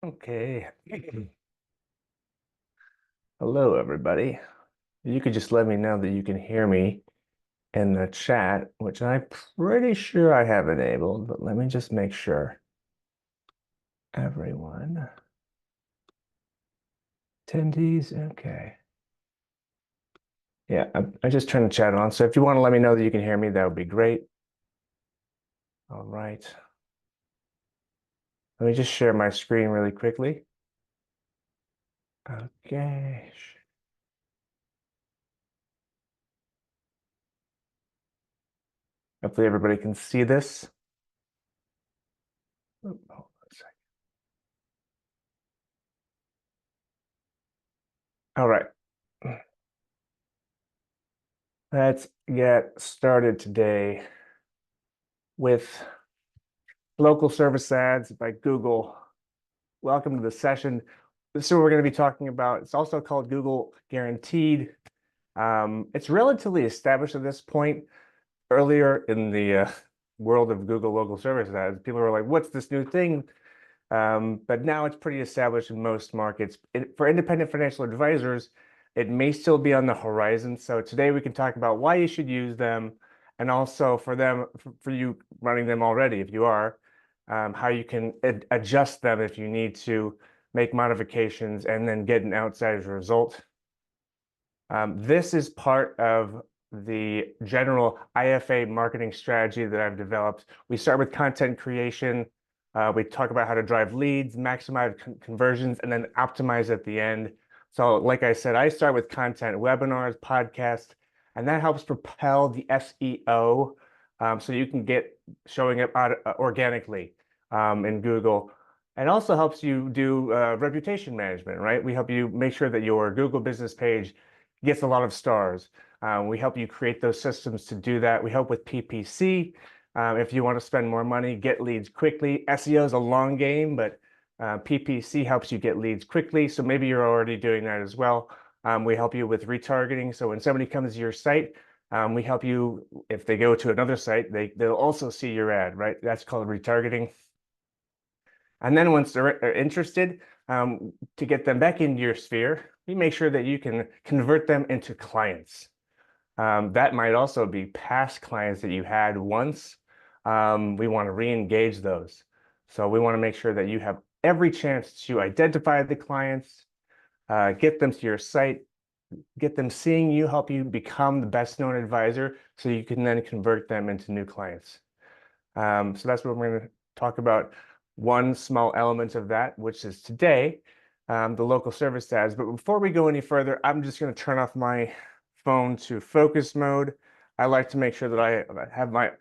Okay. Hello, everybody. You could just let me know that you can hear me in the chat, which I'm pretty sure I have enabled, but let me just make sure. Everyone. Attendees, okay. Yeah, I just turned the chat on. So if you want to let me know that you can hear me, that would be great. All right. Let me just share my screen really quickly. Okay. Hopefully everybody can see this. Hold on a second. All right. Let's get started today with local service ads by Google. Welcome to the session. This is what we're going to be talking about. It's also called Google Guaranteed. It's relatively established at this point. Earlier in the world of Google local service ads, people were like, what's this new thing? But now it's pretty established in most markets. For independent financial advisors, it may still be on the horizon. So today we can talk about why you should use them, and also for them, for you running them already, if you are, how you can adjust them if you need to make modifications and then get an outsized result. This is part of the general IFA marketing strategy that I've developed. We start with content creation. We talk about how to drive leads, maximize conversions, and then optimize at the end. So like I said, I start with content, webinars, podcasts, and that helps propel the SEO, so you can get showing up organically in Google. And also helps you do reputation management, right? We help you make sure that your Google business page gets a lot of stars. We help you create those systems to do that. We help with PPC. If you want to spend more money, get leads quickly. SEO is a long game, but PPC helps you get leads quickly. So maybe you're already doing that as well. We help you with retargeting. So when somebody comes to your site, we help you, if they go to another site, they'll also see your ad, right? That's called retargeting. And then once they're interested, to get them back into your sphere, we make sure that you can convert them into clients. That might also be past clients that you had once. We want to re-engage those. So we want to make sure that you have every chance to identify the clients, get them to your site, get them seeing you, help you become the best known advisor so you can then convert them into new clients. So that's what we're going to talk about. One small element of that, which is today, the local service ads. But before we go any further, I'm just going to turn off my phone to focus mode. I like to make sure that I have my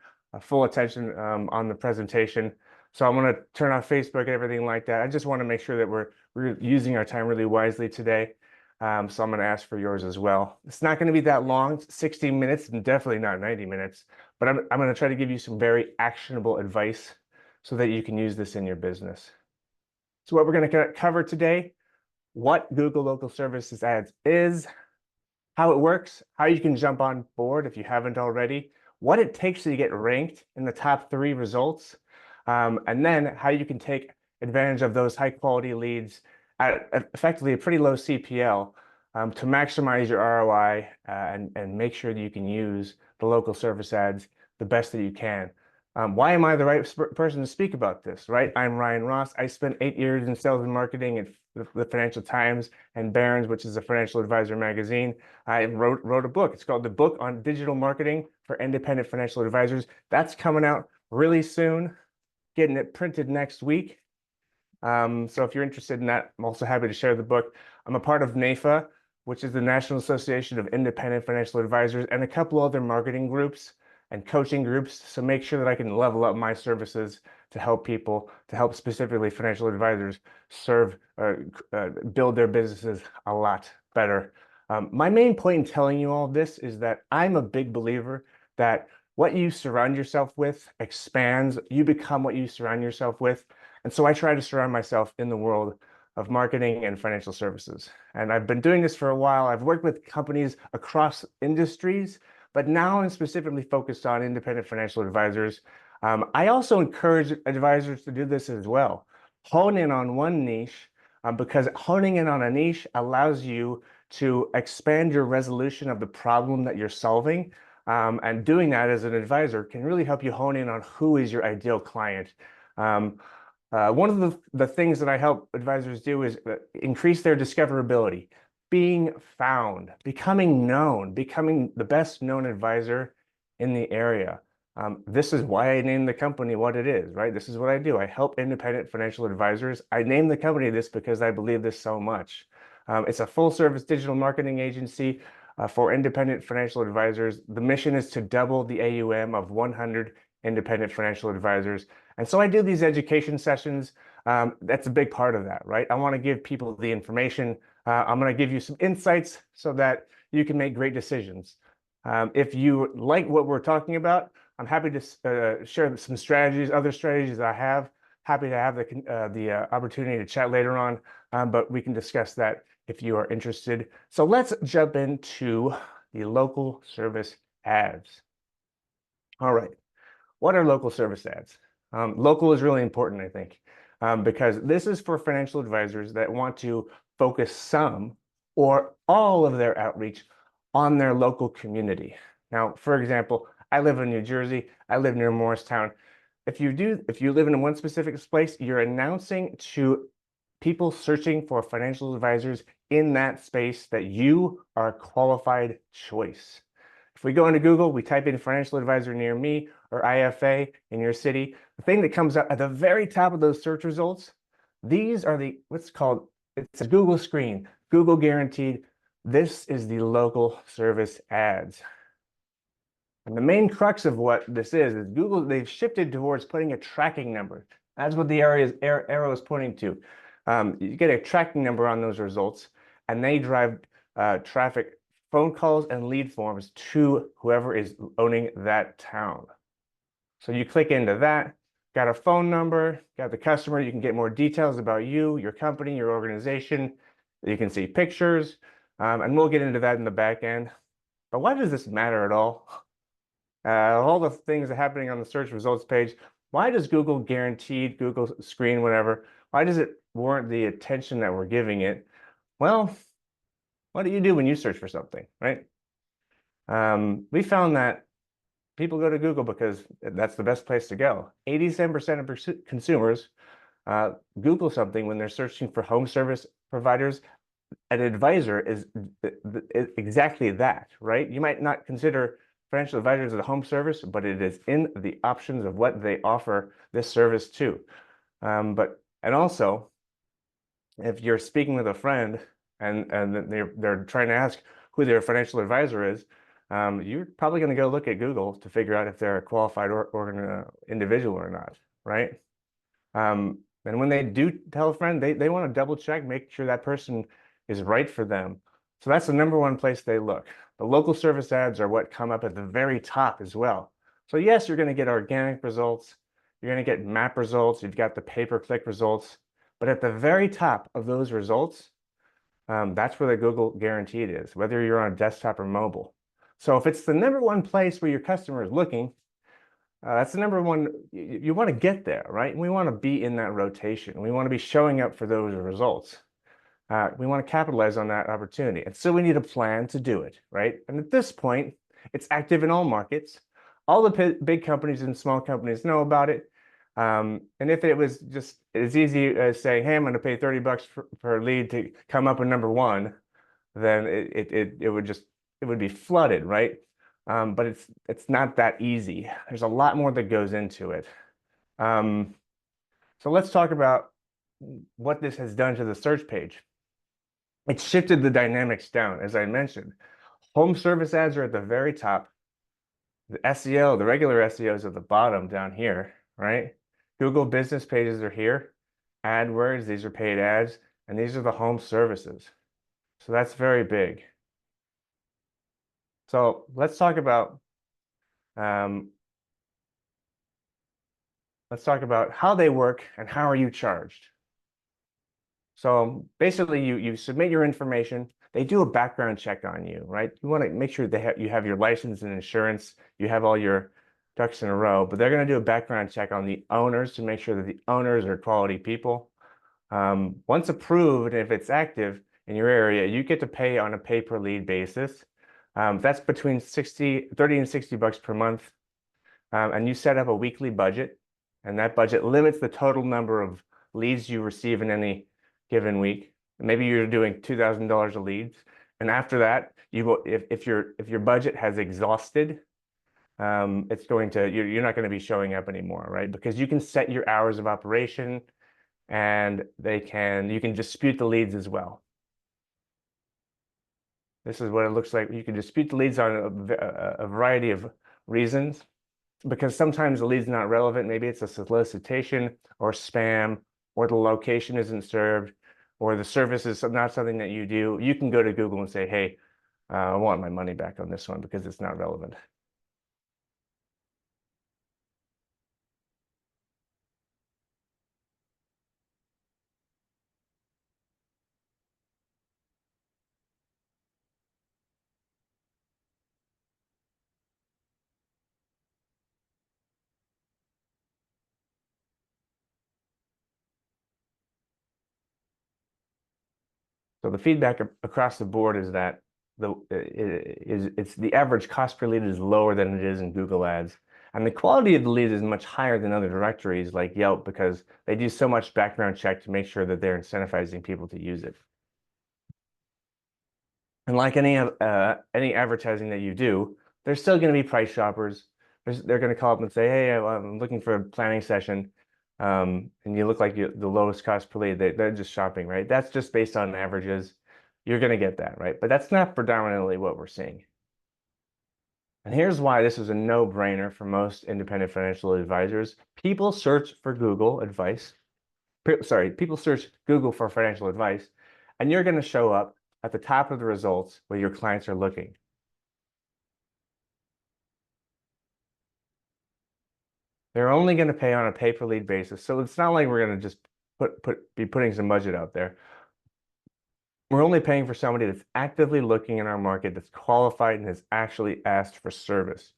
full attention on the presentation. So I'm going to turn off Facebook and everything like that. I just want to make sure that we're using our time really wisely today. So I'm going to ask for yours as well. It's not going to be that long, 60 minutes, and definitely not 90 minutes. But I'm going to try to give you some very actionable advice so that you can use this in your business. So what we're going to cover today, what Google Local Services Ads is, how it works, how you can jump on board if you haven't already, what it takes to get ranked in the top 3 results, and then how you can take advantage of those high quality leads at effectively a pretty low CPL, to maximize your ROI, and make sure that you can use the local service ads the best that you can. Why am I the right person to speak about this, right? I'm Ryan Ross. I spent 8 years in sales and marketing at the Financial Times and Barron's, which is a financial advisor magazine. I wrote a book. It's called The Book on Digital Marketing for Independent Financial Advisors. That's coming out really soon, getting it printed next week. So if you're interested in that, I'm also happy to share the book. I'm a part of NAFA, which is the National Association of Independent Financial Advisors, and a couple other marketing groups and coaching groups. So make sure that I can level up my services to help people, to help specifically financial advisors serve, build their businesses a lot better. My main point in telling you all this is that I'm a big believer that what you surround yourself with expands. You become what you surround yourself with. And so I try to surround myself in the world of marketing and financial services. And I've been doing this for a while. I've worked with companies across industries, but now I'm specifically focused on independent financial advisors. I also encourage advisors to do this as well. hone in on one niche, because honing in on a niche allows you to expand your resolution of the problem that you're solving. And doing that as an advisor can really help you hone in on who is your ideal client. One of the things that I help advisors do is increase their discoverability, being found, becoming known, becoming the best known advisor in the area. This is why I named the company what it is, right? This is what I do. I help independent financial advisors. I named the company this because I believe this so much. It's a full service digital marketing agency for independent financial advisors. The mission is to double the AUM of 100 independent financial advisors. And so I do these education sessions. That's a big part of that, right? I want to give people the information. I'm going to give you some insights so that you can make great decisions. If you like what we're talking about, I'm happy to share some strategies, other strategies I have. Happy to have the opportunity to chat later on, but we can discuss that if you are interested. So let's jump into the local service ads. All right, what are local service ads? Local is really important, I think, because this is for financial advisors that want to focus some or all of their outreach on their local community. Now, for example, I live in New Jersey. I live near Morristown. If you live in one specific place, you're announcing to people searching for financial advisors in that space that you are a qualified choice. If we go into Google, we type in financial advisor near me or IFA in your city, the thing that comes up at the very top of those search results, these are it's a Google screen, Google guaranteed. This is the local service ads. And the main crux of what this is Google, they've shifted towards putting a tracking number. That's what the arrow is pointing to. You get a tracking number on those results, and they drive traffic, phone calls, and lead forms to whoever is owning that town. So you click into that, got a phone number, got the customer, you can get more details about you, your company, your organization. You can see pictures, and we'll get into that in the back end. But why does this matter at all? All the things that are happening on the search results page, why does Google guaranteed, Google screen, whatever, why does it warrant the attention that we're giving it? Well, what do you do when you search for something, right? We found that people go to Google because that's the best place to go. 87% of consumers Google something when they're searching for home service providers. An advisor is exactly that, right? You might not consider financial advisors as a home service, but it is in the options of what they offer this service to. And also, if you're speaking with a friend and they're trying to ask who their financial advisor is, you're probably going to go look at Google to figure out if they're a qualified individual or not, right? And when they do tell a friend, they want to double check, make sure that person is right for them. So that's the number one place they look. The local service ads are what come up at the very top as well. So yes, you're going to get organic results. You're going to get map results. You've got the pay-per-click results. But at the very top of those results, that's where the Google guaranteed is, whether you're on a desktop or mobile. So if it's the number one place where your customer is looking, that's the number one. You want to get there, right? We want to be in that rotation. We want to be showing up for those results. We want to capitalize on that opportunity. And so we need a plan to do it, right? And at this point, it's active in all markets. All the big companies and small companies know about it. And if it was just as easy as saying, hey, I'm going to pay $30 per lead to come up with number one, then it would be flooded, right? But it's not that easy. There's a lot more that goes into it. So let's talk about what this has done to the search page. It shifted the dynamics down, as I mentioned. Home service ads are at the very top. The SEO, the regular SEO is at the bottom down here, right? Google business pages are here. AdWords, these are paid ads, and these are the home services. So that's very big. So let's talk about how they work and how are you charged. So basically, you submit your information. They do a background check on you, right? You want to make sure you have your license and insurance, you have all your ducks in a row, but they're going to do a background check on the owners to make sure that the owners are quality people. Once approved, if it's active in your area, you get to pay on a pay per lead basis. That's between 30 and 60 bucks per month. And you set up a weekly budget, and that budget limits the total number of leads you receive in any given week. Maybe you're doing $2,000 of leads, and after that, if your budget has exhausted, you're not going to be showing up anymore, right? Because you can set your hours of operation, and you can dispute the leads as well. This is what it looks like. You can dispute the leads on a variety of reasons, because sometimes the lead's not relevant. Maybe it's a solicitation or spam, or the location isn't served, or the service is not something that you do. You can go to Google and say, hey, I want my money back on this one because it's not relevant. So the feedback across the board is that it's the average cost per lead is lower than it is in Google Ads. And the quality of the lead is much higher than other directories like Yelp, because they do so much background check to make sure that they're incentivizing people to use it. And like any advertising that you do, there's still going to be price shoppers. They're going to call up and say, hey, I'm looking for a planning session. And you look like the lowest cost per lead. They're just shopping, right? That's just based on averages. You're going to get that, right? But that's not predominantly what we're seeing. And here's why this is a no-brainer for most independent financial advisors. People search for Google advice. People search Google for financial advice, and you're going to show up at the top of the results where your clients are looking. They're only going to pay on a pay per lead basis. So it's not like we're going to just be putting some budget out there. We're only paying for somebody that's actively looking in our market, that's qualified and has actually asked for service.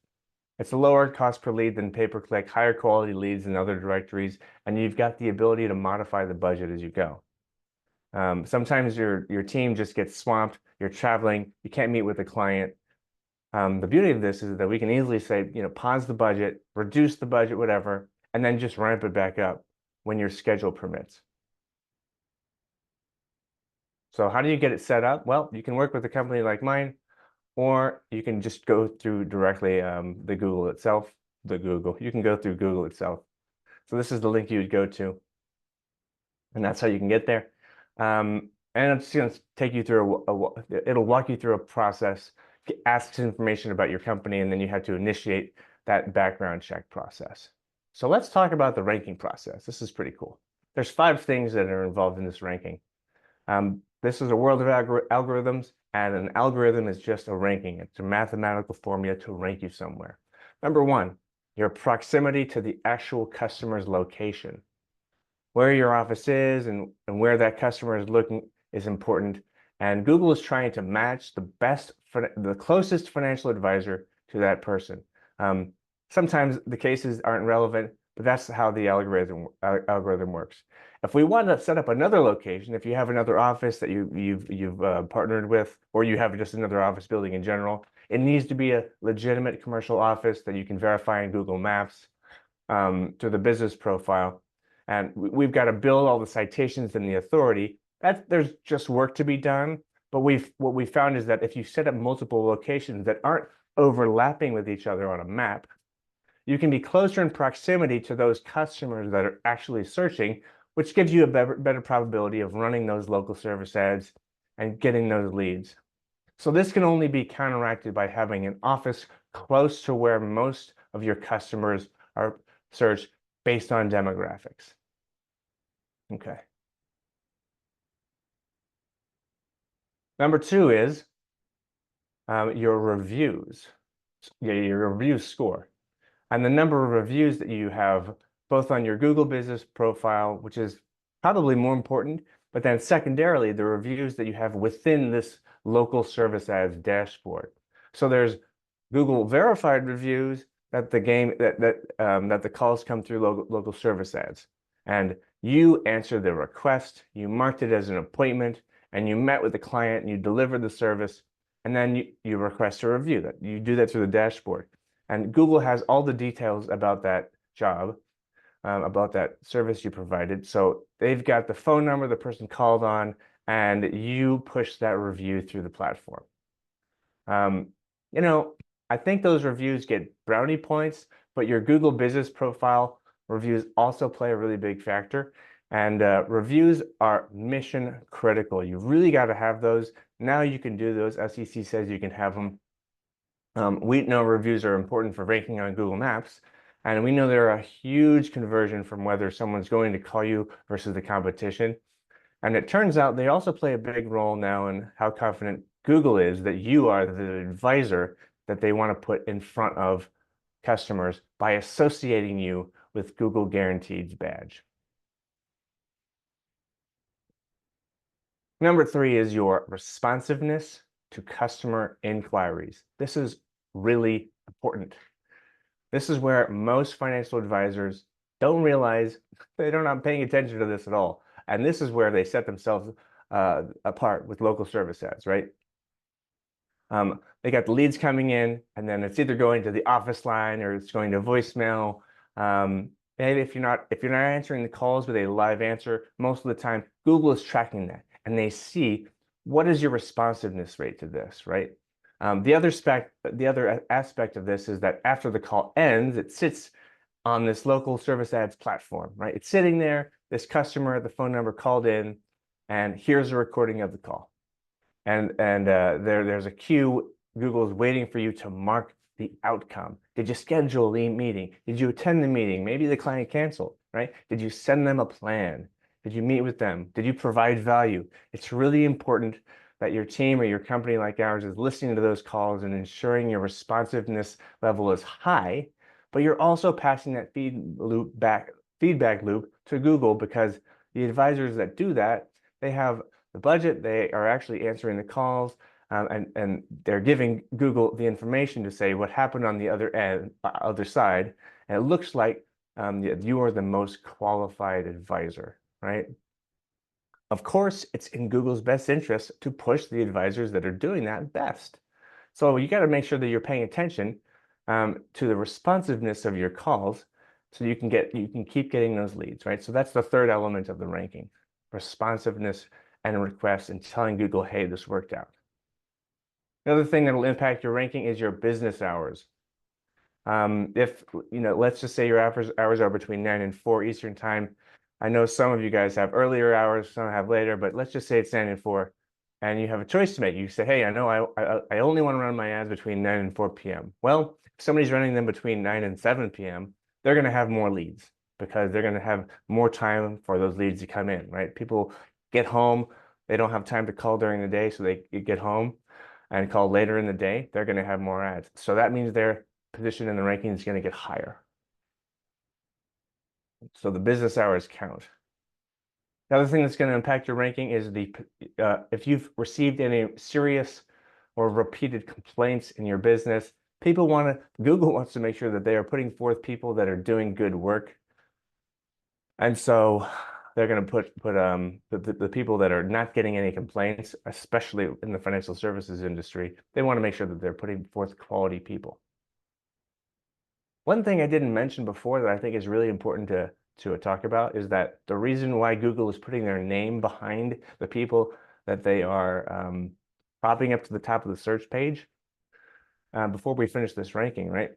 It's a lower cost per lead than pay-per-click, higher quality leads than other directories, and you've got the ability to modify the budget as you go. Sometimes your team just gets swamped, you're traveling, you can't meet with the client. The beauty of this is that we can easily say, pause the budget, reduce the budget, whatever, and then just ramp it back up when your schedule permits. So how do you get it set up? Well, you can work with a company like mine, or you can just go through directly the Google itself, you can go through Google itself. So this is the link you would go to, and that's how you can get there. And I'm just going to take you through it'll walk you through a process, asks information about your company, and then you have to initiate that background check process. So let's talk about the ranking process. This is pretty cool. There's 5 things that are involved in this ranking. This is a world of algorithms, and an algorithm is just a ranking. It's a mathematical formula to rank you somewhere. Number 1, your proximity to the actual customer's location. Where your office is and where that customer is looking is important. And Google is trying to match the closest financial advisor to that person. Sometimes the cases aren't relevant, but that's how the algorithm works. If we want to set up another location, if you have another office that you've partnered with, or you have just another office building in general, it needs to be a legitimate commercial office that you can verify in Google Maps to the business profile. And we've got to build all the citations and the authority. There's just work to be done. But what we found is that if you set up multiple locations that aren't overlapping with each other on a map, you can be closer in proximity to those customers that are actually searching, which gives you a better probability of running those local service ads and getting those leads. So this can only be counteracted by having an office close to where most of your customers are searched based on demographics. Okay. Number 2 is your reviews, your review score, and the number of reviews that you have both on your Google business profile, which is probably more important, but then secondarily, the reviews that you have within this local service ads dashboard. So there's Google verified reviews that the calls come through local service ads. and you answered the request, you marked it as an appointment, and you met with the client and you delivered the service, and then you request a review. That you do that through the dashboard. And Google has all the details about that job, about that service you provided. So they've got the phone number the person called on, and you push that review through the platform. Um, you know, I think those reviews get brownie points, but your Google Business Profile reviews also play a really big factor. And reviews are mission critical. You really got to have those. Now you can do those. SEC says you can have them. We know reviews are important for ranking on Google Maps, and we know they're a huge conversion from whether someone's going to call you versus the competition. And it turns out they also play a big role now in how confident Google is that you are the advisor that they want to put in front of customers by associating you with Google Guaranteed's badge. Number 3 is your responsiveness to customer inquiries. This is really important. This is where most financial advisors don't realize they're not paying attention to this at all. And this is where they set themselves apart with local service ads, right? They got the leads coming in, and then it's either going to the office line or it's going to voicemail. And if you're not answering the calls with a live answer, most of the time Google is tracking that, and they see what is your responsiveness rate to this, right? The other aspect of this is that after the call ends, it sits on this local service ads platform, right? It's sitting there. This customer, the phone number called in, and here's a recording of the call. And there's a queue. Google's waiting for you to mark the outcome. Did you schedule the meeting? Did you attend the meeting? Maybe the client canceled, right? Did you send them a plan? Did you meet with them? Did you provide value? It's really important that your team or your company like ours is listening to those calls and ensuring your responsiveness level is high, but you're also passing that feedback loop to Google, because the advisors that do that, they have the budget, they are actually answering the calls, and they're giving Google the information to say what happened on the other side, and it looks like you are the most qualified advisor, right? Of course, it's in Google's best interest to push the advisors that are doing that best. So you got to make sure that you're paying attention to the responsiveness of your calls, so you can keep getting those leads, right? So that's the third element of the ranking: responsiveness and requests, and telling Google, hey, this worked out. Another thing that will impact your ranking is your business hours. If, let's just say your hours are between 9 and 4 Eastern time. I know some of you guys have earlier hours, some have later, but let's just say it's 9 and 4, and you have a choice to make. You say, hey, I know I only want to run my ads between 9 and 4 p.m. Well, if somebody's running them between 9 and 7 p.m., they're going to have more leads, because they're going to have more time for those leads to come in, right? People get home, they don't have time to call during the day, so they get home and call later in the day, they're going to have more ads. So that means their position in the ranking is going to get higher. So the business hours count. Another thing that's going to impact your ranking is if you've received any serious or repeated complaints in your business, Google wants to make sure that they are putting forth people that are doing good work. And so they're going to put the people that are not getting any complaints, especially in the financial services industry, they want to make sure that they're putting forth quality people. One thing I didn't mention before that I think is really important to talk about is that the reason why Google is putting their name behind the people that they are propping up to the top of the search page, before we finish this ranking, right?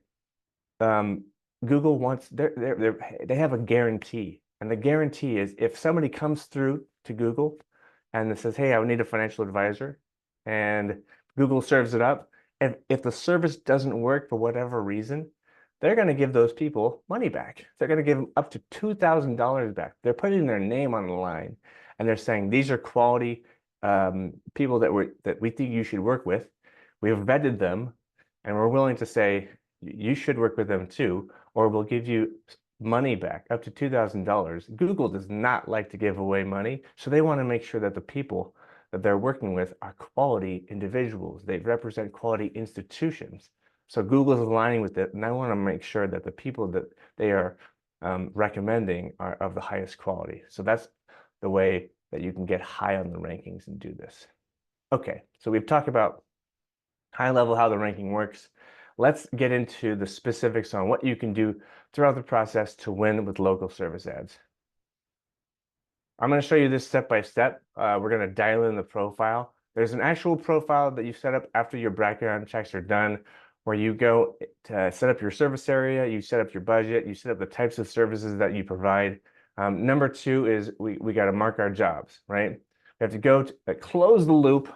Google wants, they have a guarantee. And the guarantee is, if somebody comes through to Google and it says, hey, I need a financial advisor, and Google serves it up, and if the service doesn't work for whatever reason, they're going to give those people money back. They're going to give them up to $2,000 back. They're putting their name on the line, and they're saying, these are quality people that we think you should work with. We've vetted them, and we're willing to say you should work with them too, or we'll give you money back up to $2,000. Google does not like to give away money, so they want to make sure that the people that they're working with are quality individuals. They represent quality institutions. So Google is aligning with it, and I want to make sure that the people that they are recommending are of the highest quality. So that's the way that you can get high on the rankings and do this. Okay, so we've talked about high level how the ranking works. Let's get into the specifics on what you can do throughout the process to win with local service ads. I'm going to show you this step by step. We're going to dial in the profile. There's an actual profile that you set up after your background checks are done, where you go to set up your service area, you set up your budget, you set up the types of services that you provide. Number two is we got to mark our jobs, right? We have to go to close the loop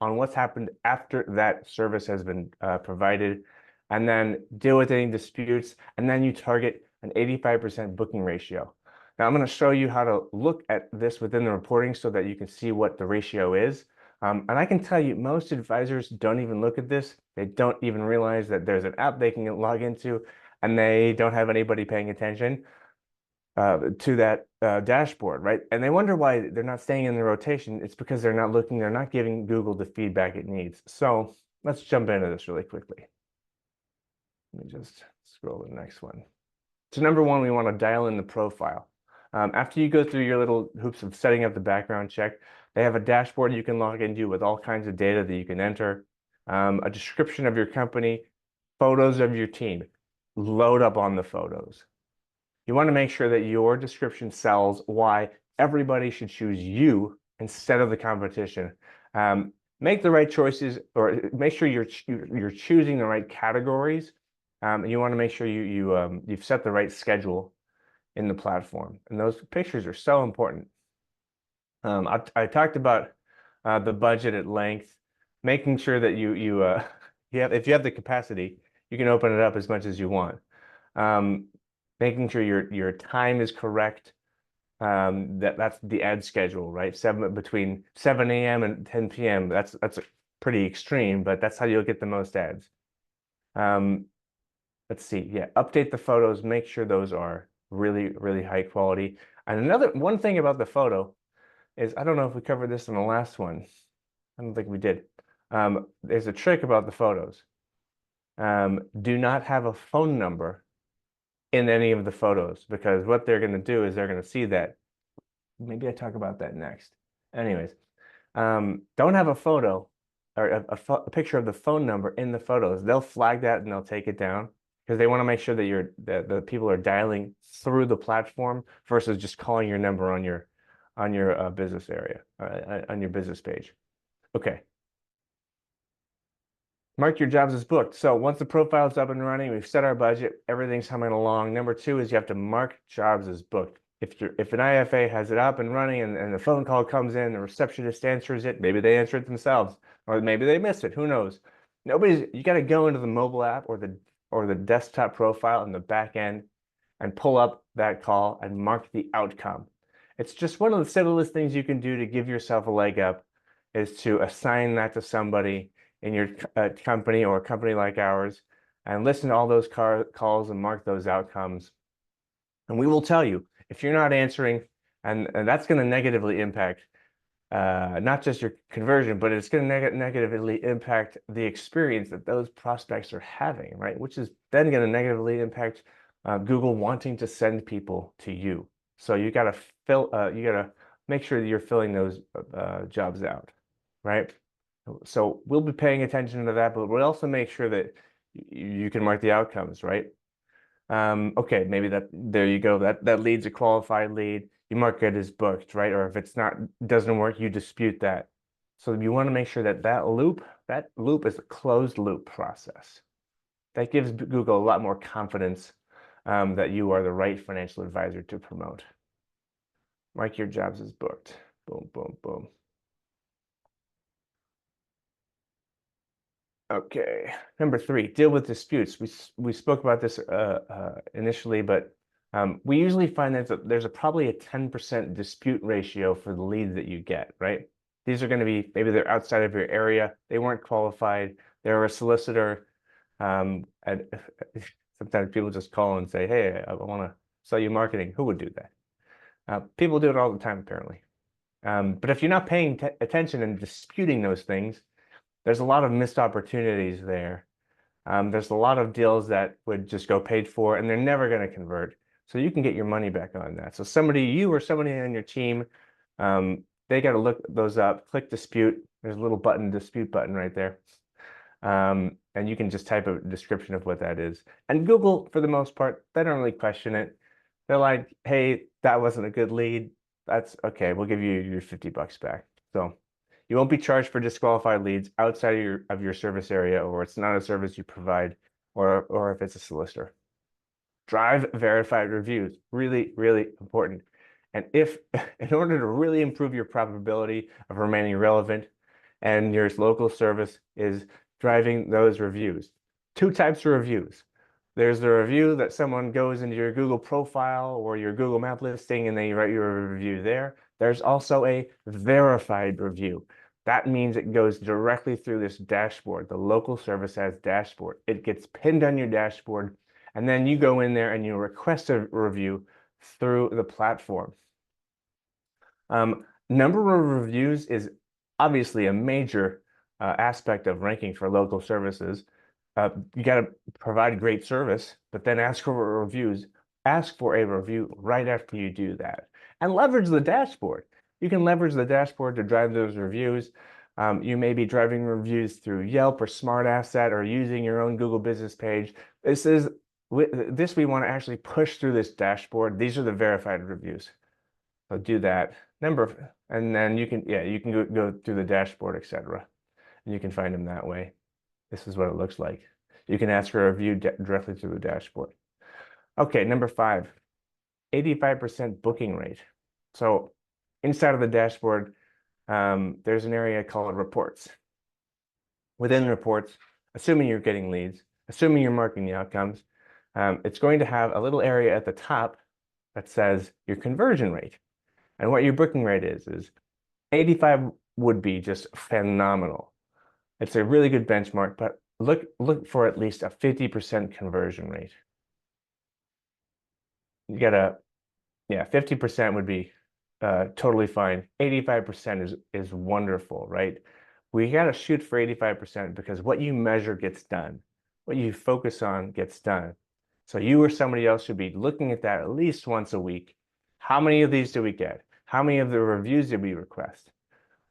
on what's happened after that service has been provided, and then deal with any disputes, and then you target an 85% booking ratio. Now I'm going to show you how to look at this within the reporting so that you can see what the ratio is. And I can tell you, most advisors don't even look at this. They don't even realize that there's an app they can log into, and they don't have anybody paying attention to that dashboard, right? And they wonder why they're not staying in the rotation. It's because they're not looking, they're not giving Google the feedback it needs. So let's jump into this really quickly. Let me just scroll to the next one. So number one, we want to dial in the profile. After you go through your little hoops of setting up the background check, they have a dashboard you can log into with all kinds of data that you can enter, a description of your company, photos of your team. Load up on the photos. You want to make sure that your description sells why everybody should choose you instead of the competition. Make the right choices, or make sure you're choosing the right categories. You want to make sure you've set the right schedule in the platform, and those pictures are so important. I talked about the budget at length, making sure that if you have the capacity, you can open it up as much as you want. Making sure your time is correct. That's the ad schedule, right? Between 7 a.m. and 10 p.m. That's pretty extreme, but that's how you'll get the most ads. Let's see. Yeah, update the photos. Make sure those are really, really high quality. And one thing about the photo is, I don't know if we covered this in the last one. I don't think we did. There's a trick about the photos. Do not have a phone number in any of the photos, because what they're going to do is they're going to see that. Maybe I talk about that next. Anyways, don't have a photo or a picture of the phone number in the photos. They'll flag that and they'll take it down, because they want to make sure that the people are dialing through the platform versus just calling your number on your business area, on your business page. Okay. Mark your jobs as booked. So once the profile is up and running, we've set our budget, everything's humming along. Number two is you have to mark jobs as booked. If an IFA has it up and running and the phone call comes in, the receptionist answers it, maybe they answer it themselves, or maybe they miss it, who knows? You got to go into the mobile app or the desktop profile in the back end and pull up that call and mark the outcome. It's just one of the simplest things you can do to give yourself a leg up, is to assign that to somebody in your company or a company like ours, and listen to all those calls and mark those outcomes. And we will tell you if you're not answering, and that's going to negatively impact not just your conversion, but it's going to negatively impact the experience that those prospects are having, right? Which is then going to negatively impact Google wanting to send people to you. So you got to make sure that you're filling those jobs out, right? So we'll be paying attention to that, but we'll also make sure that you can mark the outcomes, right? Okay, maybe there you go. That lead's a qualified lead. You mark it as booked, right? Or if it's doesn't work, you dispute that. So you want to make sure that loop is a closed loop process. That gives Google a lot more confidence that you are the right financial advisor to promote. Mark your jobs as booked. Boom, boom, boom. Okay, number three, deal with disputes. We spoke about this initially, but we usually find that there's probably a 10% dispute ratio for the leads that you get, right? These are going to be, maybe they're outside of your area, they weren't qualified, they're a solicitor, and sometimes people just call and say, hey, I want to sell you marketing. Who would do that? People do it all the time, apparently. But if you're not paying attention and disputing those things, there's a lot of missed opportunities there. There's a lot of deals that would just go paid for, and they're never going to convert. So you can get your money back on that. So you or somebody on your team, they got to look those up, click dispute. There's a little dispute button right there. And you can just type a description of what that is. And Google, for the most part, they don't really question it. They're like, hey, that wasn't a good lead. That's okay. We'll give you your $50 back. So you won't be charged for disqualified leads outside of your service area, or it's not a service you provide, or if it's a solicitor. Drive verified reviews. Really, really important. And in order to really improve your probability of remaining relevant, and your local service is driving those reviews. Two types of reviews. There's the review that someone goes into your Google profile or your Google Map listing and they write your review there. There's also a verified review. That means it goes directly through this dashboard, the local service ads dashboard. It gets pinned on your dashboard, and then you go in there and you request a review through the platform. Number of reviews is obviously a major aspect of ranking for local services. You got to provide great service, but then ask for reviews. Ask for a review right after you do that, and leverage the dashboard. You can leverage the dashboard to drive those reviews. You may be driving reviews through Yelp or SmartAsset or using your own Google business page. We want to actually push through this dashboard. These are the verified reviews. So do that. And then you can go through the dashboard, etc. And you can find them that way. This is what it looks like. You can ask for a review directly through the dashboard. Okay, number 5, 85% booking rate. So inside of the dashboard, there's an area called reports. Within reports, assuming you're getting leads, assuming you're marking the outcomes, it's going to have a little area at the top that says your conversion rate. And what your booking rate is 85 would be just phenomenal. It's a really good benchmark, but look for at least a 50% conversion rate. You gotta, 50% would be totally fine. 85% is wonderful, right? We gotta shoot for 85% because what you measure gets done. What you focus on gets done. So you or somebody else should be looking at that at least once a week. How many of these do we get? How many of the reviews did we request?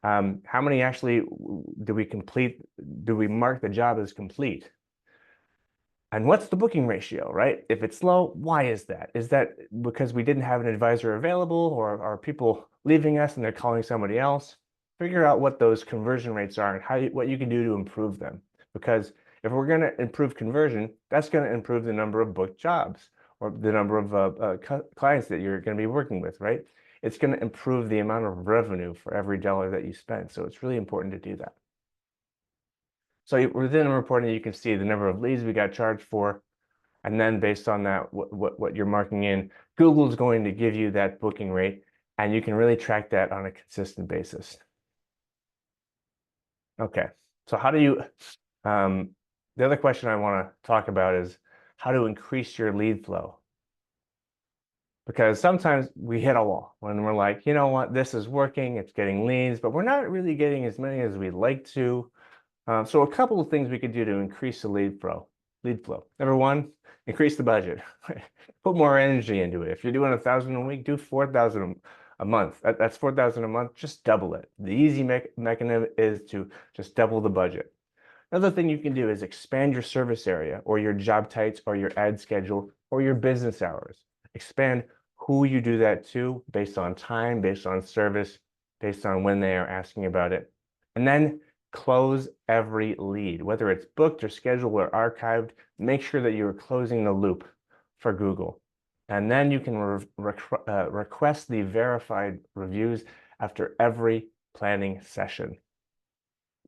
How many actually do we complete? Do we mark the job as complete? And what's the booking ratio, right? If it's low, why is that? Is that because we didn't have an advisor available, or are people leaving us and they're calling somebody else? Figure out what those conversion rates are and what you can do to improve them. Because if we're going to improve conversion, that's going to improve the number of booked jobs or the number of clients that you're going to be working with, right? It's going to improve the amount of revenue for every dollar that you spend. So it's really important to do that. So within the reporting, you can see the number of leads we got charged for. And then based on that, what you're marking in, Google is going to give you that booking rate, and you can really track that on a consistent basis. Okay, so how do you, the other question I want to talk about is how to increase your lead flow. Because sometimes we hit a wall when we're like, you know what, this is working, it's getting leads, but we're not really getting as many as we'd like to. So a couple of things we could do to increase the lead flow. Number 1, increase the budget. Put more energy into it. If you're doing 1,000 a week, do 4,000 a month. That's 4,000 a month. Just double it. The easy mechanism is to just double the budget. Another thing you can do is expand your service area or your job types or your ad schedule or your business hours. Expand who you do that to based on time, based on service, based on when they are asking about it. And then close every lead, whether it's booked or scheduled or archived. Make sure that you're closing the loop for Google. And then you can request the verified reviews after every planning session,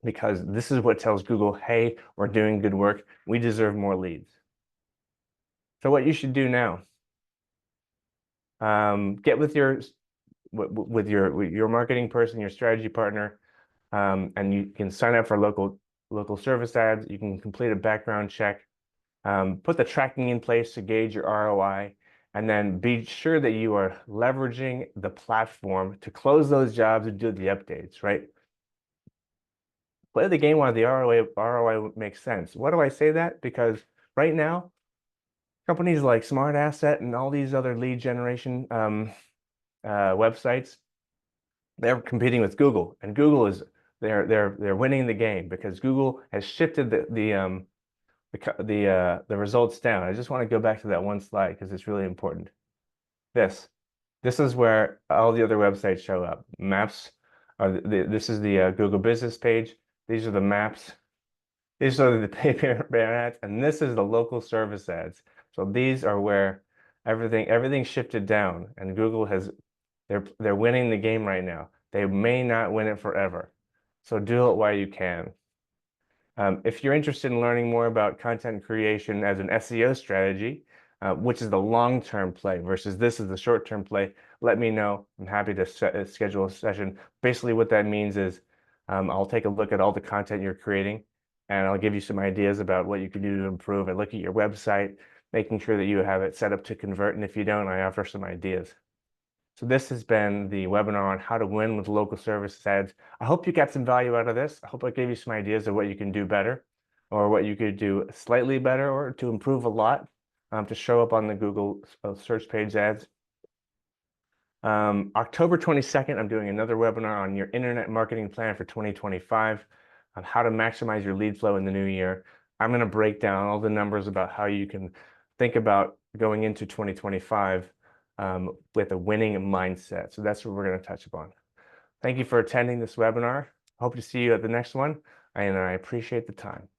because this is what tells Google, hey, we're doing good work. We deserve more leads. So what you should do now, get with your marketing person, your strategy partner, and you can sign up for local service ads. You can complete a background check, put the tracking in place to gauge your ROI, and then be sure that you are leveraging the platform to close those jobs and do the updates, right? Play the game while the ROI makes sense. Why do I say that? Because right now, companies like Smart Asset and all these other lead generation websites, they're competing with Google, and Google is they're winning the game because Google has shifted the results down. I just want to go back to that one slide because it's really important. This is where all the other websites show up. Maps are this is the Google Business page. These are the maps. These are the paper ads, and this is the local service ads. So these are where everything shifted down, and Google has they're winning the game right now. They may not win it forever. So do it while you can. If you're interested in learning more about content creation as an SEO strategy, which is the long-term play versus this is the short-term play, let me know. I'm happy to schedule a session. Basically, what that means is I'll take a look at all the content you're creating, and I'll give you some ideas about what you can do to improve. I look at your website, making sure that you have it set up to convert, and if you don't, I offer some ideas. So this has been the webinar on how to win with local service ads. I hope you got some value out of this. I hope I gave you some ideas of what you can do better or what you could do slightly better or to improve a lot to show up on the Google search page ads. October 22nd, I'm doing another webinar on your internet marketing plan for 2025 on how to maximize your lead flow in the new year. I'm going to break down all the numbers about how you can think about going into 2025 with a winning mindset. So that's what we're going to touch upon. Thank you for attending this webinar. Hope to see you at the next one, and I appreciate the time.